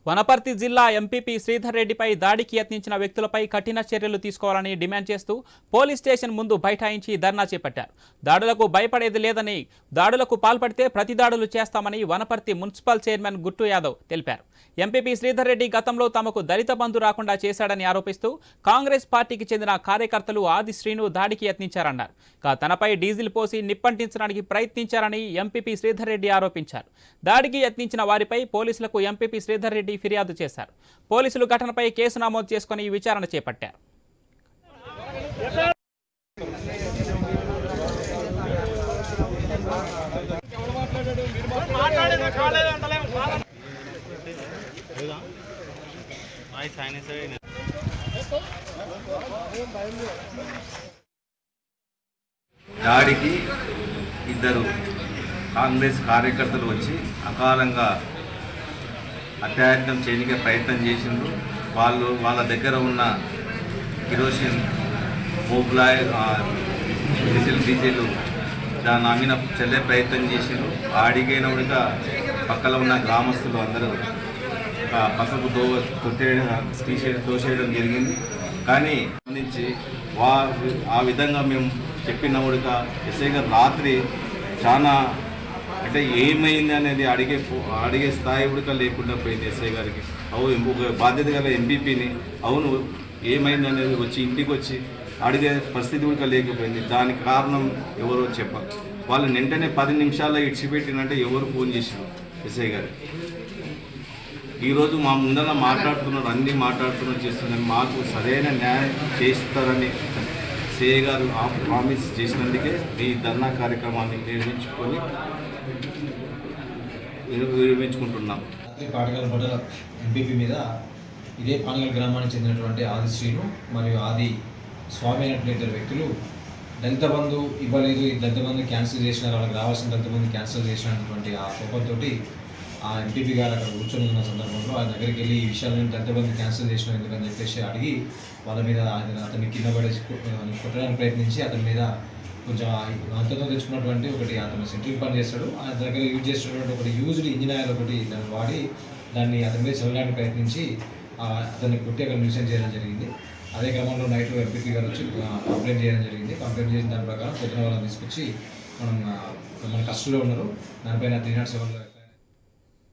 వనపర్తి జిల్లా ఎంపీపీ శ్రీధర్ రెడ్డిపై దాడికి యత్నించిన వ్యక్తులపై కఠిన చర్యలు తీసుకోవాలని డిమాండ్ చేస్తూ పోలీస్ స్టేషన్ ముందు బైఠాయించి ధర్నా చేపట్టారు. దాడులకు భయపడేది లేదని, దాడులకు పాల్పడితే ప్రతి దాడులు చేస్తామని వనపర్తి మున్సిపల్ చైర్మన్ గుట్టు యాదవ్ తెలిపారు. ఎంపీపీ శ్రీధర్ రెడ్డి గతంలో తమకు దళిత బంధు రాకుండా చేశాడని ఆరోపిస్తూ కాంగ్రెస్ పార్టీకి చెందిన కార్యకర్తలు ఆది శ్రీను దాడికి యత్నించారన్నారు. తనపై డీజిల్ పోసి నిప్పంటించడానికి ప్రయత్నించారని ఎంపీపీ శ్రీధర్ రెడ్డి ఆరోపించారు. దాడికి యత్నించిన వారిపై పోలీసులకు ఎంపీపీ శ్రీధర్ రెడ్డి ఫిర్యాదు చేశారు. పోలీసులు ఘటనపై కేసు నమోదు చేసుకుని విచారణ చేపట్టారు. దాడికి ఇద్దరు కాంగ్రెస్ కార్యకర్తలు వచ్చి అకాలంగా అత్యాయత్నం చేయడానికి ప్రయత్నం చేసిండ్రు. వాళ్ళ దగ్గర ఉన్న కిరోసిన్, మోబ్లాయ్, డీజిల్ దాని ఆమెన చెల్లే ప్రయత్నం చేసిండ్రు. అడిగినప్పుడుగా పక్కన ఉన్న గ్రామస్తులు అందరూ పక్కకు తోసేయడం జరిగింది. కానీ నుంచి ఆ విధంగా మేము చెప్పినప్పుడుగా ఎస్ఐ గారు రాత్రి చాలా అంటే ఏమైంది అనేది అడిగే స్థాయి కూడా లేకుండా పోయింది. ఎస్ఐ గారికి ఒక బాధ్యత గల ఎంపీపీని అవును ఏమైంది అనేది వచ్చి ఇంటికి వచ్చి అడిగే పరిస్థితి కూడా లేకపోయింది. దానికి కారణం ఎవరో చెప్పాలి. వాళ్ళని వెంటనే 10 నిమిషాల్లో ఇడిచిపెట్టినంటే ఎవరు ఫోన్ చేశారు ఎస్ఐ గారు. ఈరోజు మా ముందర మాట్లాడుతున్నారు, అన్నీ చేస్తున్నారు. మాకు సరైన న్యాయం చేస్తారని సిఐ గారు ప్రామిస్ చేసినందుకే ఈ ధర్నా కార్యక్రమాన్ని నిర్వహించుకుంటున్నాం. పాటగల్ మండల ఎంపీపీ మీద ఇదే పానగల్ గ్రామానికి చెందినటువంటి ఆది శ్రీను మరియు ఆది స్వామి అనేటువంటి ఇద్దరు వ్యక్తులు దళిత బంధు ఇవ్వలేదు, ఈ దళిత బంధు క్యాన్సిల్ చేసినారు, వాళ్ళకి రావాల్సిన దళిత బంధు క్యాన్సిల్ చేసినటువంటి ఆ కోపంతో ఆ ఎంపీపీ గారు అక్కడ కూర్చొని ఉన్న సందర్భంలో ఆయన దగ్గరికి వెళ్ళి ఈ విషయాలను దళిత బంధు క్యాన్సిల్ చేసినాం ఎందుకని చెప్పేసి అడిగి వాళ్ళ మీద అతన్ని కింద పడేసి కొట్టడానికి ప్రయత్నించి అతని మీద కొంచెం అంతతో తెచ్చుకున్నటువంటి ఒకటి అతను సెంట్రింగ్ పని చేస్తాడు. ఆయన దగ్గర యూజ్ చేసినటువంటి ఒకటి యూజ్డ్ ఇంజిన్ ఆయిల్ ఒకటి దాన్ని వాడి దాన్ని అతని మీద చల్లడానికి ప్రయత్నించి అతన్ని కొట్టి అక్కడ న్యూసెన్స్ చేయడం జరిగింది. అదే క్రమంలో నైట్ ఎంపీపీ గారు వచ్చి కంప్లైంట్ చేయడం జరిగింది. కంప్లైంట్ చేసిన దాని ప్రకారం పొద్దున వాళ్ళని తీసుకొచ్చి మన కస్టడీలో ఉన్నారు. దానిపైన 307